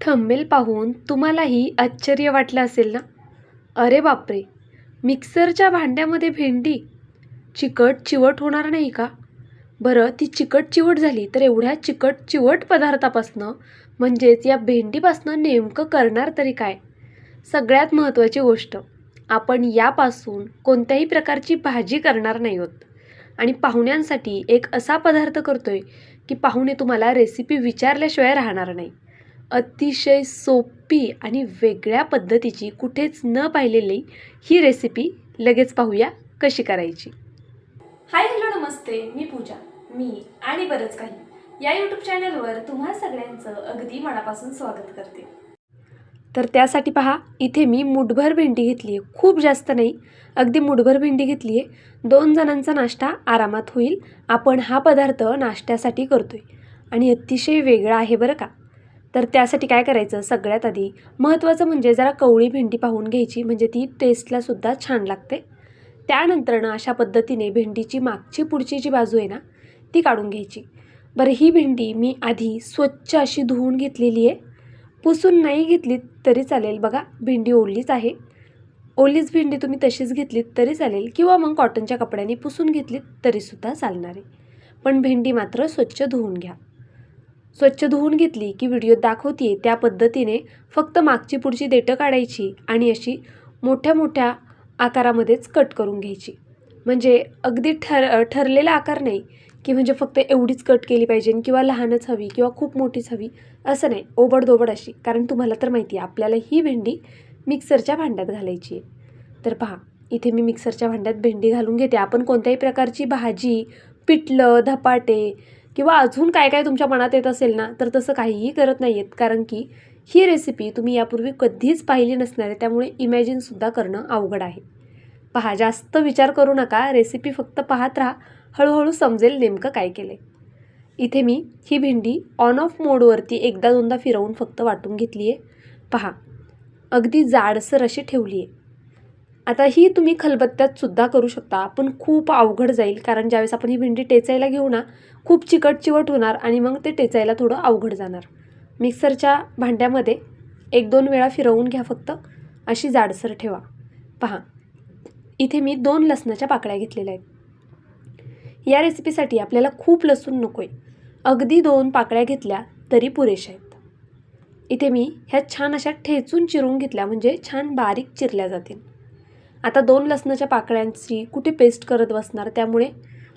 Thumbnail पाहून तुम्हालाही आश्चर्य वाटलं असेल ना? अरे बापरे! मिक्सरच्या भांड्यामध्ये भेंडी चिकट चिवट होणार नाही का? बरं, ती चिकट चिवट झाली तर एवढ्या चिकट चिवट पदार्थापासनं म्हणजेच या भेंडीपासनं नेमकं करणार तरी काय? सगळ्यात महत्त्वाची गोष्ट, आपण यापासून कोणत्याही प्रकारची भाजी करणार नाही आहोत आणि पाहुण्यांसाठी एक असा पदार्थ करतोय की पाहुणे तुम्हाला रेसिपी विचारल्याशिवाय राहणार नाही. अतिशय सोपी आणि वेगळ्या पद्धतीची, कुठेच न पाहिलेली ही रेसिपी लगेच पाहूया कशी करायची. हाय, हॅलो, नमस्ते. मी पूजा. मी आणि बरंच काही या यूट्यूब चॅनलवर तुम्हा सगळ्यांचं अगदी मनापासून स्वागत करते. तर त्यासाठी पहा, इथे मी मुठभर भेंडी घेतली आहे. खूप जास्त नाही, अगदी मुठभर भेंडी घेतली आहे. 2 जणांचा नाश्ता आरामात होईल. आपण हा पदार्थ नाश्त्यासाठी करतोय आणि अतिशय वेगळा आहे बरं का. तर त्यासाठी काय करायचं, सगळ्यात आधी महत्त्वाचं म्हणजे जरा कवळी भेंडी पाहून घ्यायची, म्हणजे ती टेस्टलासुद्धा छान लागते. त्यानंतरनं अशा पद्धतीने भेंडीची मागची पुढची जी बाजू आहे ना ती काढून घ्यायची. बरं, ही भेंडी मी आधी स्वच्छ अशी धुवून घेतलेली आहे. पुसून नाही घेतलीत तरी चालेल. बघा, भेंडी ओलीच आहे. ओलीच भेंडी तुम्ही तशीच घेतलीत तरी चालेल किंवा मग कॉटनच्या कपड्याने पुसून घेतलीत तरीसुद्धा चालणार आहे. पण भेंडी मात्र स्वच्छ धुवून घ्या. स्वच्छ धुवून घेतली की व्हिडिओत दाखवते त्या पद्धतीने फक्त मागची पुढची देठं काढायची आणि अशी मोठ्या मोठ्या आकारामध्येच कट करून घ्यायची. म्हणजे अगदी ठरलेला आकार नाही की म्हणजे फक्त एवढीच कट केली पाहिजे किंवा लहानच हवी किंवा खूप मोठीच हवी, असं नाही. ओबडधोबड अशी, कारण तुम्हाला तर माहिती आहे आपल्याला ही भेंडी मिक्सरच्या भांड्यात घालायची आहे. तर पहा, इथे मी मिक्सरच्या भांड्यात भेंडी घालून घेते. आपण कोणत्याही प्रकारची भाजी, पिठलं, धपाटे किंवा अजून काय काय तुमच्या मनात येत असेल ना, तर तसं काहीही करत नाही आहेत, कारण की ही रेसिपी तुम्ही यापूर्वी कधीच पाहिली नसणार आहे. त्यामुळे इमॅजिनसुद्धा करणं अवघड आहे. पहा, जास्त विचार करू नका, रेसिपी फक्त पाहत राहा, हळूहळू समजेल नेमकं काय केलं आहे. इथे मी ही भेंडी ऑन ऑफ मोडवरती एकदा दोनदा फिरवून फक्त वाटून घेतली आहे. पहा, अगदी जाडसर अशी ठेवली आहे. आता ही तुम्ही खलबत्त्यातसुद्धा करू शकता, पण खूप अवघड जाईल, कारण ज्यावेळेस आपण ही भेंडी टेचायला घेऊ ना खूप चिकट चिवट होणार आणि मग ते टेचायला थोडं अवघड जाणार. मिक्सरच्या भांड्यामध्ये 1-2 वेळा फिरवून घ्या, फक्त अशी जाडसर ठेवा. पहा, इथे मी 2 लसणाच्या पाकळ्या घेतलेल्या आहेत. या रेसिपीसाठी आपल्याला खूप लसूण नको आहे, अगदी 2 पाकळ्या घेतल्या तरी पुरेशा आहेत. इथे मी ह्या छान अशा ठेचून चिरून घेतल्या, म्हणजे छान बारीक चिरल्या जातील. आता 2 लसणाच्या पाकळ्यांची कुठे पेस्ट करत बसणार, त्यामुळे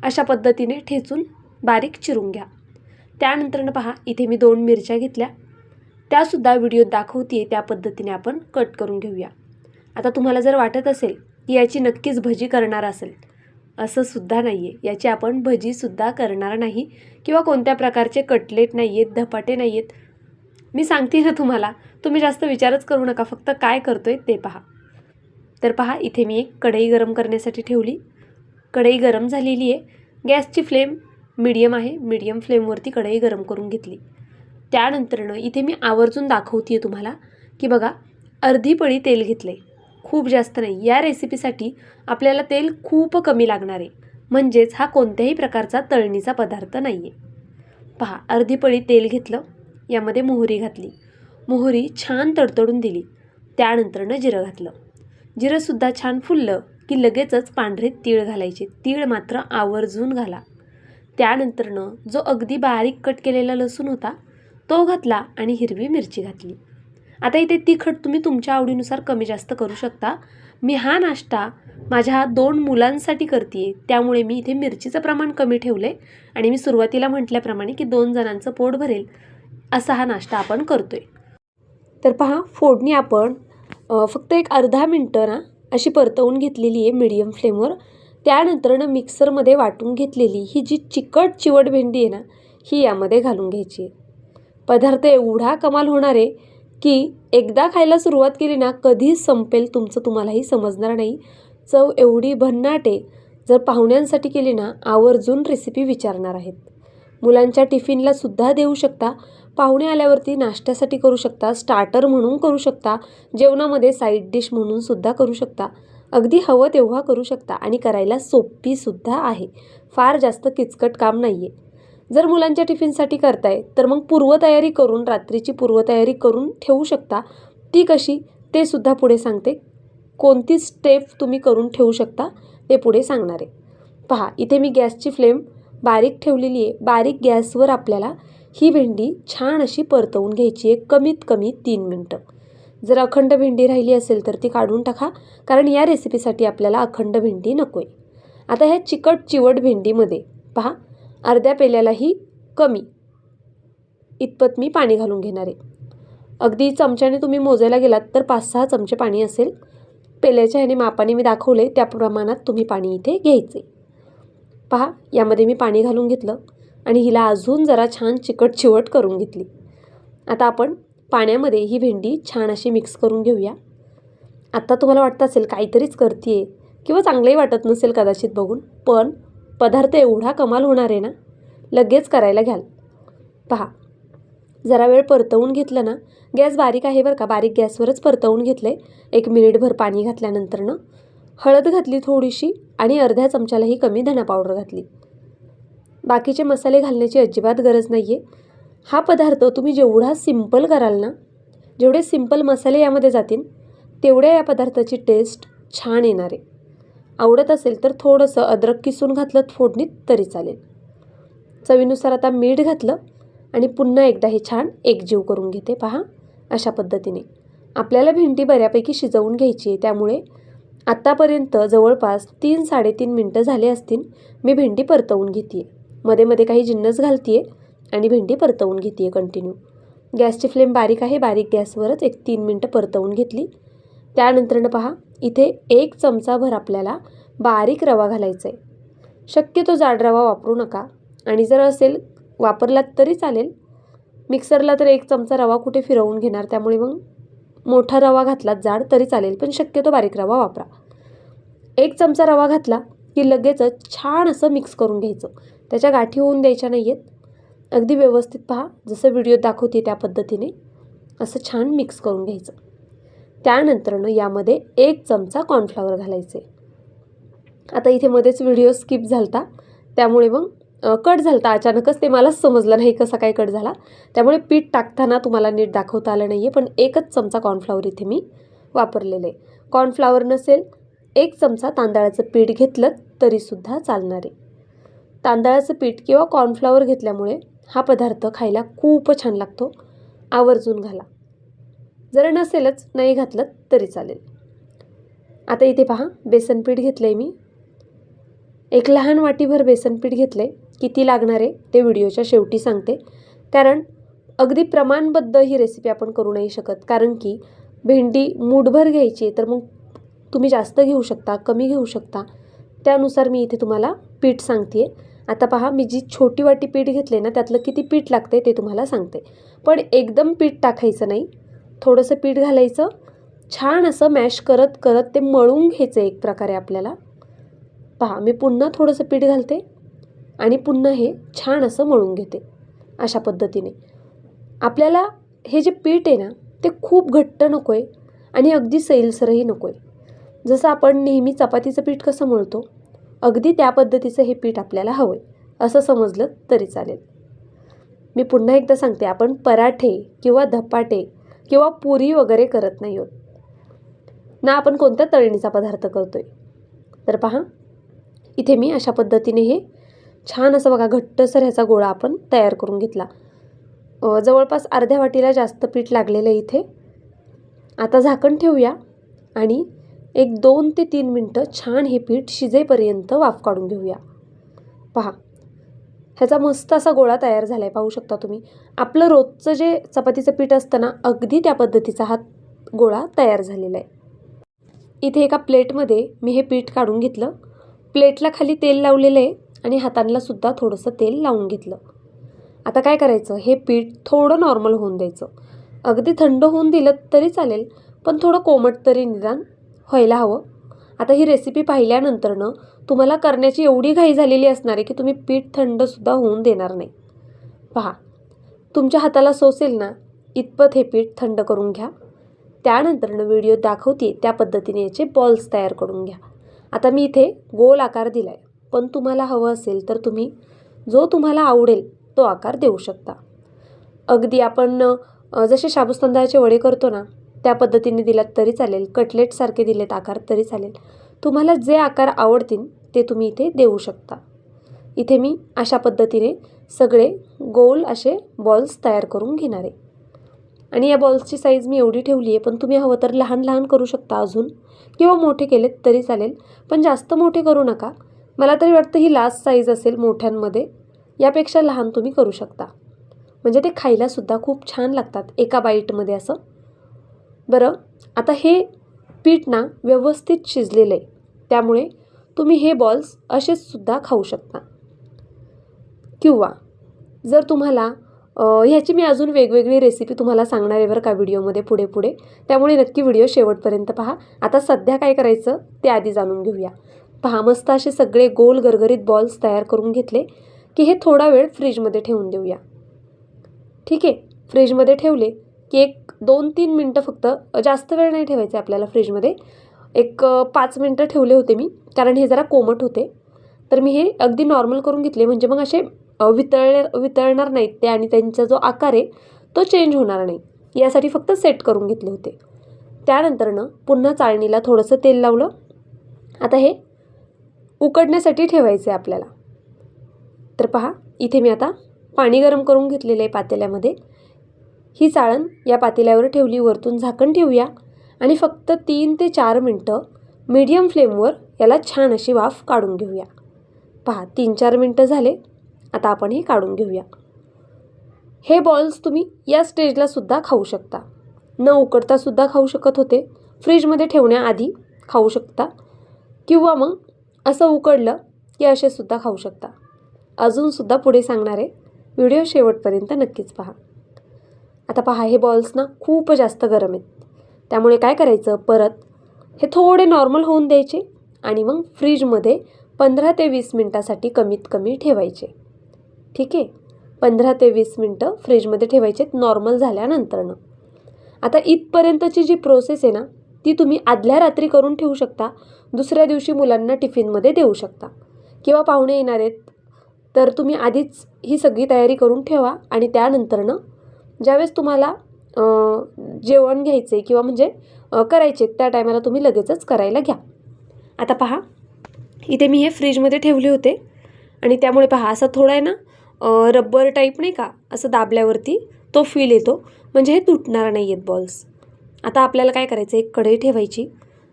अशा पद्धतीने ठेचून बारीक चिरून घ्या. त्यानंतरनं पहा, इथे मी 2 मिरच्या घेतल्या, त्यासुद्धा व्हिडिओत दाखवते त्या पद्धतीने आपण कट करून घेऊया. आता तुम्हाला जर वाटत असेल की याची नक्कीच भजी करणार असेल, असं सुद्धा नाही आहे. याची आपण भजीसुद्धा करणार नाही किंवा कोणत्या प्रकारचे कटलेट नाही आहेत, धपाटे नाही आहेत. मी सांगते ना तुम्हाला, तुम्ही जास्त विचारच करू नका, फक्त काय करतोय ते पहा. तर पहा, इथे मी एक कढई गरम करण्यासाठी ठेवली. कढई गरम झालेली आहे. गॅसची फ्लेम मीडियम आहे. मीडियम फ्लेमवरती कढई गरम करून घेतली. त्यानंतरनं इथे मी आवर्जून दाखवते आहे तुम्हाला की बघा, अर्धी पळी तेल घेतलं आहे, खूप जास्त नाही. या रेसिपीसाठी आपल्याला तेल खूप कमी लागणार आहे, म्हणजेच हा कोणत्याही प्रकारचा तळणीचा पदार्थ नाही आहे. पहा, अर्धी पळी तेल घेतलं, यामध्ये मोहरी घातली. मोहरी छान तडतडून दिली. त्यानंतरनं जिरं घातलं. जिरंसुद्धा छान फुललं की लगेचच पांढरे तीळ घालायचे. तीळ मात्र आवर्जून घाला. त्यानंतरनं जो अगदी बारीक कट केलेला लसूण होता तो घातला आणि हिरवी मिरची घातली. आता इथे तिखट तुम्ही तुमच्या आवडीनुसार कमी जास्त करू शकता. मी हा नाश्ता माझ्या 2 मुलांसाठी करते आहे, त्यामुळे मी इथे मिरचीचं प्रमाण कमी ठेवलं आहे आणि मी सुरुवातीला म्हटल्याप्रमाणे की 2 जणांचं पोट भरेल असा हा नाश्ता आपण करतो आहे. तर पहा, फोडणी आपण फक्त एक अर्धा मिनटं ना अशी परतवून घेतलेली आहे मीडियम फ्लेमवर. त्यानंतरनं मिक्सरमध्ये वाटून घेतलेली ही जी चिकट चिवट भेंडी आहे ना, ही यामध्ये घालून घ्यायची आहे. पदार्थ एवढा कमाल होणार आहे की एकदा खायला सुरुवात केली ना कधी संपेल तुमचं तुम्हालाही समजणार नाही. चव एवढी भन्नाट आहे, जर पाहुण्यांसाठी केली ना आवर्जून रेसिपी विचारणार आहेत. मुलांच्या टिफिनला सुद्धा देऊ शकता, पाहुणे आल्यावरती नाश्त्यासाठी करू शकता, स्टार्टर म्हणून करू शकता, जेवणामध्ये साईड डिश म्हणून सुद्धा करू शकता. अगदी हवं तेव्हा करू शकता आणि करायला सोपीसुद्धा आहे. फार जास्त किचकट काम नाही आहे. जर मुलांच्या टिफिनसाठी करताय तर मग पूर्वतयारी करून, रात्रीची पूर्वतयारी करून ठेवू शकता. ती कशी ते सुद्धा पुढे सांगते. कोणती स्टेप तुम्ही करून ठेवू शकता ते पुढे सांगणार आहे. पहा, इथे मी गॅसची फ्लेम बारीक ठेवलेली आहे. बारीक गॅसवर आपल्याला ही भेंडी छान अशी परतवून घ्यायची आहे, कमीत कमी 3 मिनटं. जर अखंड भेंडी राहिली असेल तर ती काढून टाका, कारण या रेसिपीसाठी आपल्याला अखंड भेंडी नको आहे. आता ह्या चिकट चिवट भेंडीमध्ये पहा, अर्ध्या पेल्यालाही कमी इतपत मी पाणी घालून घेणार आहे. अगदी चमच्याने तुम्ही मोजायला गेलात तर 5-6 चमचे पाणी असेल. पेल्याच्या ह्याने मापाने मी दाखवले त्या प्रमाणात तुम्ही पाणी इथे घ्यायचे. पहा, यामध्ये मी पाणी घालून घेतलं आणि हिला अजून जरा छान चिकट चिवट करून घेतली. आता आपण पाण्यामध्ये ही भेंडी छान अशी मिक्स करून घेऊया. आता तुम्हाला वाटतं असेल काहीतरीच करते किंवा चांगलंही वाटत नसेल कदाचित बघून, पण पदार्थ एवढा कमाल होणार आहे ना, लगेच करायला घ्याल. पहा, जरा वेळ परतवून घेतलं ना, गॅस बारीक आहे बरं का, बारीक गॅसवरच परतवून घेतलं आहे. 1 मिनिटभर पाणी घातल्यानंतरनं हळद घातली थोडीशी आणि अर्ध्या चमच्यालाही कमी धना पावडर घातली. बाकीचे मसाले घालण्याची अजिबात गरज नाही आहे. हा पदार्थ तुम्ही जेवढा सिंपल कराल ना, जेवढे सिंपल मसाले यामध्ये जातील तेवढ्या या पदार्थाची टेस्ट छान येणार आहे. आवडत असेल तर थोडंसं अद्रक किसून घातलं फोडणीत तरी चालेल. चवीनुसार आता मीठ घातलं आणि पुन्हा एकदा हे छान एकजीव करून घेते. पहा, अशा पद्धतीने आपल्याला भेंडी बऱ्यापैकी शिजवून घ्यायची आहे. त्यामुळे आत्तापर्यंत जवळपास 3-3.5 मिनटं झाले असतील मी भेंडी परतवून घेते आहे. मध्ये मध्ये काही जिन्नस घालते आहे आणि भेंडी परतवून घेते आहे कंटिन्यू. गॅसची फ्लेम बारीक आहे. बारीक गॅसवरच 1-3 मिनटं परतवून घेतली. त्यानंतरनं पहा, इथे 1 चमचाभर आपल्याला बारीक रवा घालायचा आहे. शक्यतो जाड रवा वापरू नका आणि जर असेल वापरलात तरी चालेल. मिक्सरला तर 1 चमचा रवा कुठे फिरवून घेणार, त्यामुळे मग मोठा रवा घातलात जाड तरी चालेल, पण शक्यतो बारीक रवा वापरा. 1 चमचा रवा घातला की लगेचच छान असं मिक्स करून घ्यायचं. त्याच्या गाठी होऊन द्यायच्या नाही आहेत. अगदी व्यवस्थित पहा, जसं व्हिडिओ दाखवते त्या पद्धतीने असं छान मिक्स करून घ्यायचं. त्यानंतरनं यामध्ये 1 चमचा कॉर्नफ्लॉवर घालायचे. आता इथे मध्येच व्हिडिओ स्किप झालता, त्यामुळे मग कट झालता अचानकच, ते मलाच समजलं नाही कसा काय कट झाला. त्यामुळे पीठ टाकताना तुम्हाला नीट दाखवता आलं नाही आहे, पण 1च चमचा कॉर्नफ्लॉवर इथे मी वापरलेलं आहे. कॉर्नफ्लॉवर नसेल 1 चमचा तांदळाचं पीठ घेतलं तरीसुद्धा चालणार आहे. तांदळाचं पीठ किंवा कॉर्नफ्लॉवर घेतल्यामुळे हा पदार्थ खायला खूप छान लागतो. आवर्जून घाला. जर नसेलच नाही घातलं तरी चालेल. आता इथे पहा, बेसन पीठ घेतलं आहे मी. 1 लहान वाटीभर बेसन पीठ घेतलं आहे. किती लागणार आहे ते व्हिडिओच्या शेवटी सांगते, कारण अगदी प्रमाणबद्ध ही रेसिपी आपण करू नाही शकत. कारण की भेंडी मूठभर घ्यायची तर मग तुम्ही जास्त घेऊ शकता, कमी घेऊ शकता. त्यानुसार मी इथे तुम्हाला पीठ सांगते आहे. आता पहा, मी जी छोटी वाटी पीठ घेतले ना, त्यातलं किती पीठ लागते ते तुम्हाला सांगते. पण एकदम पीठ टाकायचं नाही, थोडंसं पीठ घालायचं. छान असं मॅश करत करत ते मळून घ्यायचं एक प्रकारे आपल्याला. पहा, मी पुन्हा थोडंसं पीठ घालते आणि पुन्हा हे छान असं मळून घेते. अशा पद्धतीने आपल्याला हे जे पीठ आहे ना, ते खूप घट्ट नको आहे आणि अगदी सैलसरही नको आहे. जसं आपण नेहमी चपातीचं पीठ कसं मळतो, अगदी त्या पद्धतीचं हे पीठ आपल्याला हवं आहे असं समजलं तरी चालेल. मी पुन्हा एकदा सांगते, आपण पराठे किंवा धपाटे किंवा पुरी वगैरे करत नाही आहोत ना, आपण कोणत्या तळणीचा पदार्थ करतो आहे. तर पहा, इथे मी अशा पद्धतीने हे छान असं बघा घट्टसर ह्याचा गोळा आपण तयार करून घेतला. जवळपास अर्ध्या वाटीला जास्त पीठ लागलेलं आहे इथे. आता झाकण ठेवूया आणि 2 ते 3 मिनटं छान हे पीठ शिजेपर्यंत वाफ काढून घेऊया. पहा, ह्याचा मस्त असा गोळा तयार झाला आहे, पाहू शकता तुम्ही. आपलं रोजचं जे चपातीचं पीठ असतं ना, अगदी त्या पद्धतीचा हा गोळा तयार झालेला आहे. इथे एका प्लेटमध्ये मी हे पीठ काढून घेतलं. प्लेटला खाली तेल लावलेलं आहे आणि हातांना सुद्धा थोडंसं तेल लावून घेतलं. आता काय करायचं, हे पीठ थोडं नॉर्मल होऊन द्यायचं. अगदी थंड होऊन दिलं तरी चालेल, पण थोडं कोमट तरी निदान व्हायला हवं. आता ही रेसिपी पाहिल्यानंतरनं तुम्हाला करण्याची एवढी घाई झालेली असणार आहे की तुम्ही पीठ थंडसुद्धा होऊन देणार नाही. पहा, तुमच्या हाताला सोसेल ना इतपत हे पीठ थंड करून घ्या. त्यानंतरनं व्हिडिओ दाखवते त्या पद्धतीने याचे बॉल्स तयार करून घ्या. आता मी इथे गोल आकार दिला आहे, पण तुम्हाला हवं असेल तर तुम्ही जो तुम्हाला आवडेल तो आकार देऊ शकता. अगदी आपण जसे शाबूत तांदळाचे वडे करतो ना त्या पद्धतीने दिलात तरी चालेल, कटलेटसारखे दिलेत आकार तरी चालेल. तुम्हाला जे आकार आवडतील ते तुम्ही इथे देऊ शकता. इथे मी अशा पद्धतीने सगळे गोल असे बॉल्स तयार करून घेणार आहे. आणि या बॉल्सची साईज मी एवढी ठेवली आहे, पण तुम्ही हवं तर लहान लहान करू शकता अजून, किंवा मोठे केलेत तरी चालेल, पण जास्त मोठे करू नका. मला तरी वाटतं ही लास्ट साईज असेल मोठ्यांमध्ये. यापेक्षा लहान तुम्ही करू शकता, म्हणजे ते खायलासुद्धा खूप छान लागतात एका बाईटमध्ये असं. बरं, आता हे पीठ ना व्यवस्थित शिजलेलं आहे, त्यामुळे तुम्ही हे बॉल्स असेच सुद्धा खाऊ शकता. किंवा जर तुम्हाला ह्याची मी अजून वेगवेगळी रेसिपी तुम्हाला सांगणार आहे बरं का व्हिडिओमध्ये पुढे, त्यामुळे नक्की व्हिडिओ शेवटपर्यंत पहा. आता सध्या काय करायचं ते आधी जाणून घेऊया. पहा, मस्त असे सगळे गोल गरगरीत बॉल्स तयार करून घेतले की हे थोडा वेळ फ्रीजमध्ये ठेवून देऊया. ठीक आहे, फ्रीजमध्ये ठेवले की 1-2-3 मिनटं फक्त, जास्त वेळ नाही ठेवायचे आपल्याला फ्रीजमध्ये. 5 मिनटं ठेवले होते मी, कारण हे जरा कोमट होते. तर मी हे अगदी नॉर्मल करून घेतले, म्हणजे मग असे वितळणार नाहीत ते आणि त्यांचा जो आकार आहे तो चेंज होणार नाही, यासाठी फक्त सेट करून घेतले होते. त्यानंतरनं पुन्हा चाळणीला थोडंसं तेल लावलं. आता हे उकडण्यासाठी ठेवायचं आहे आपल्याला. तर पहा, इथे मी आता पाणी गरम करून घेतलेलं आहे पातेल्यामध्ये. ही चाळण या पातेल्यावर ठेवली, वरतून झाकण ठेवूया आणि फक्त 3 ते 4 मिनटं मीडियम फ्लेमवर याला छान अशी वाफ काढून घेऊया. पहा, 3-4 मिनटं झाले. आता आपण हे काढून घेऊया. हे बॉल्स तुम्ही या स्टेजला सुद्धा खाऊ शकता, न उकडता सुद्धा खाऊ शकत होते, फ्रीजमध्ये ठेवण्याआधी खाऊ शकता, किंवा मग असं उकडलं की असे सुद्धा खाऊ शकता. अजूनसुद्धा पुढे सांगणार आहे, व्हिडिओ शेवटपर्यंत नक्कीच पहा. आता पहा, हे बॉल्स ना खूप जास्त गरम आहेत, त्यामुळे काय करायचं, परत हे थोडे नॉर्मल होऊन द्यायचे आणि मग फ्रीजमध्ये 15 ते 20 मिनटासाठी कमीत कमी ठेवायचे. ठीक आहे, 15 ते 20 मिनटं फ्रीजमध्ये ठेवायचे नॉर्मल झाल्यानंतरनं. आता इथपर्यंतची जी प्रोसेस आहे ना ती तुम्ही आदल्या रात्री करून ठेवू शकता, दुसऱ्या दिवशी मुलांना टिफिनमध्ये देऊ शकता, किंवा पाहुणे येणार आहेत तर तुम्ही आधीच ही सगळी तयारी करून ठेवा आणि त्यानंतरनं ज्यावेळेस तुम्हाला जेवण घ्यायचे किंवा म्हणजे करायचे त्या टायमाला तुम्ही लगेचच करायला घ्या. आता पहा, इथे मी हे फ्रीजमध्ये ठेवले होते आणि त्यामुळे पहा असा थोडा आहे ना रबर टाईप नाही का, असं दाबल्यावरती तो फील येतो, म्हणजे हे तुटणार नाही आहेत बॉल्स. आता आपल्याला काय करायचं, एक कढई ठेवायची.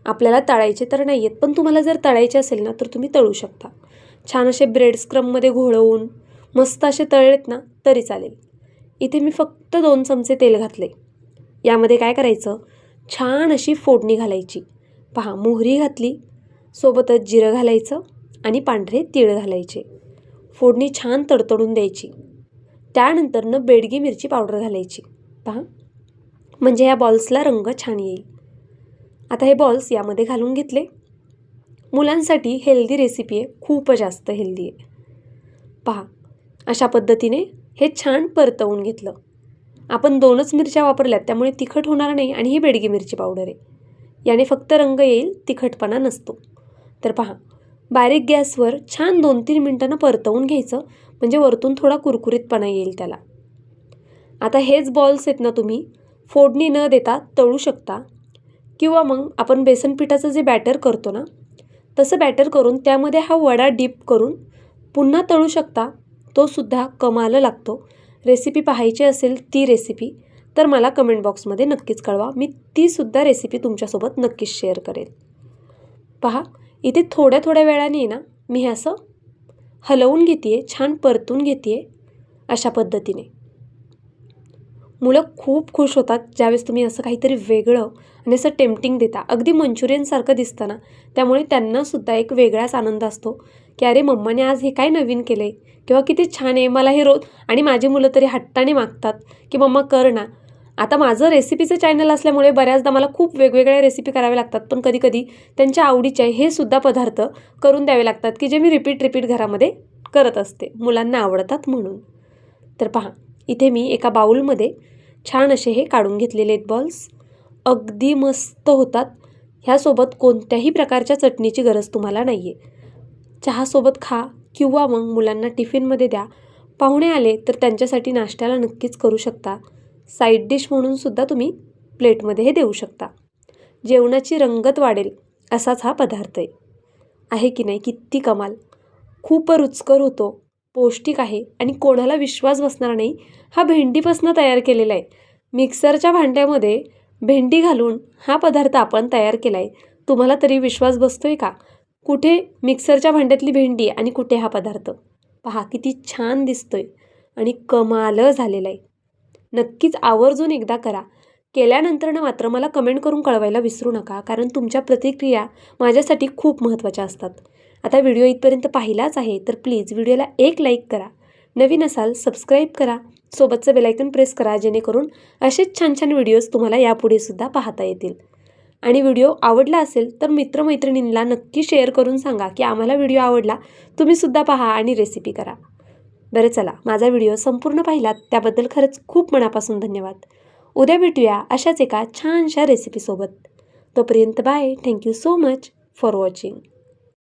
आपल्याला तळायचे तर नाही आहेत, पण तुम्हाला जर तळायचे असेल ना तर तुम्ही तळू शकता. छान असे ब्रेड स्क्रममध्ये घोळवून मस्त असे तळलेत ना तरी चालेल. इथे मी फक्त 2 चमचे तेल घातले. यामध्ये काय करायचं, छान अशी फोडणी घालायची. पहा, मोहरी घातली, सोबतच जिरं घालायचं आणि पांढरे तीळ घालायचे. फोडणी छान तडतडून द्यायची. त्यानंतरनं बेडगी मिरची पावडर घालायची. पहा, म्हणजे या बॉल्सला रंग छान येईल. आता हे बॉल्स यामध्ये घालून घेतले. मुलांसाठी हेल्दी रेसिपी आहे, खूप जास्त हेल्दी आहे. पहा, अशा पद्धतीने हे छान परतवून घेतलं. आपण 2च मिरच्या वापरल्यात, त्यामुळे तिखट होणार नाही आणि ही बेडगी मिरची पावडर आहे, याने फक्त रंग येईल, तिखटपणा नसतो. तर पहा, बारीक गॅसवर छान 2-3 मिनटांना परतवून घ्यायचं, म्हणजे वरतून थोडा कुरकुरीतपणा येईल त्याला. आता हेच बॉल्स आहेत ना तुम्ही फोडणी न देता तळू शकता, किंवा मग आपण बेसन पिठाचं जे बॅटर करतो ना तसं बॅटर करून त्यामध्ये हा वडा डीप करून पुन्हा तळू शकता. तो सुद्धा कमाल लागतो. रेसिपी पाहायची असेल ती रेसिपी तर मला कमेंट बॉक्समध्ये नक्कीच कळवा, मी तीसुद्धा रेसिपी तुमच्यासोबत नक्कीच शेअर करेल. पहा, इथे थोड्या थोड्या वेळाने ना मी हे असं हलवून घेते, छान परतून घेते. अशा पद्धतीने मुलं खूप खुश होतात ज्यावेळेस तुम्ही असं काहीतरी वेगळं आणि असं टेम्पटिंग देता. अगदी मंचुरियनसारखं दिसतं ना, त्यामुळे त्यांनासुद्धा एक वेगळाच आनंद असतो की अरे मम्माने आज हे काय नवीन केलं आहे, किंवा किती छान आहे, मला हे रोज. आणि माझी मुलं तरी हट्टाने मागतात की मम्मा कर ना. आता माझं रेसिपीचं चॅनल असल्यामुळे बऱ्याचदा मला खूप वेगवेगळ्या रेसिपी कराव्या लागतात, पण कधीकधी त्यांच्या आवडीचे हे सुद्धा पदार्थ करून द्यावे लागतात की जे मी रिपीट घरामध्ये करत असते, मुलांना आवडतात म्हणून. तर पहा, इथे मी एका बाउलमध्ये छान असे हे काढून घेतलेले आहेत बॉल्स. अगदी मस्त होतात. ह्यासोबत कोणत्याही प्रकारच्या चटणीची गरज तुम्हाला नाही आहे. चहासोबत खा किंवा मग मुलांना टिफिनमध्ये द्या. पाहुणे आले तर त्यांच्यासाठी नाश्त्याला नक्कीच करू शकता. साईड डिश म्हणूनसुद्धा तुम्ही प्लेटमध्ये हे देऊ शकता. जेवणाची रंगत वाढेल असाच हा पदार्थ आहे की नाही? किती कमाल! खूप रुचकर होतो, पौष्टिक आहे आणि कोणाला विश्वास बसणार नाही हा भेंडीपासून तयार केलेला आहे. मिक्सरच्या भांड्यामध्ये भेंडी घालून हा पदार्थ आपण तयार केला आहे. तुम्हाला तरी विश्वास बसतोय का? कुठे मिक्सरच्या भांड्यातली भेंडी आणि कुठे हा पदार्थ? पहा किती छान दिसतोय आणि कमाल झालेला आहे. नक्कीच आवर्जून एकदा करा. केल्यानंतर मात्र मला कमेंट करून कळवायला विसरू नका, कारण तुमच्या प्रतिक्रिया माझ्यासाठी खूप महत्त्वाच्या असतात. आता व्हिडिओ इथपर्यंत पाहिलाच आहे तर प्लीज व्हिडिओला एक लाईक करा. नवीन असाल सबस्क्राईब करा. सोबतचं बेलायकन प्रेस करा, जेणेकरून असेच छान छान व्हिडिओज तुम्हाला यापुढे सुद्धा पाहता येतील. आणि व्हिडिओ आवडला असेल तर मित्रमैत्रिणींना नक्की शेअर करून सांगा की आम्हाला व्हिडिओ आवडला, तुम्हीसुद्धा पहा आणि रेसिपी करा. बरं चला, माझा व्हिडिओ संपूर्ण पाहिलात त्याबद्दल खरंच खूप मनापासून धन्यवाद. उद्या भेटूया अशाच एका छानशा रेसिपीसोबत. तोपर्यंत bye. Thank you so much for watching.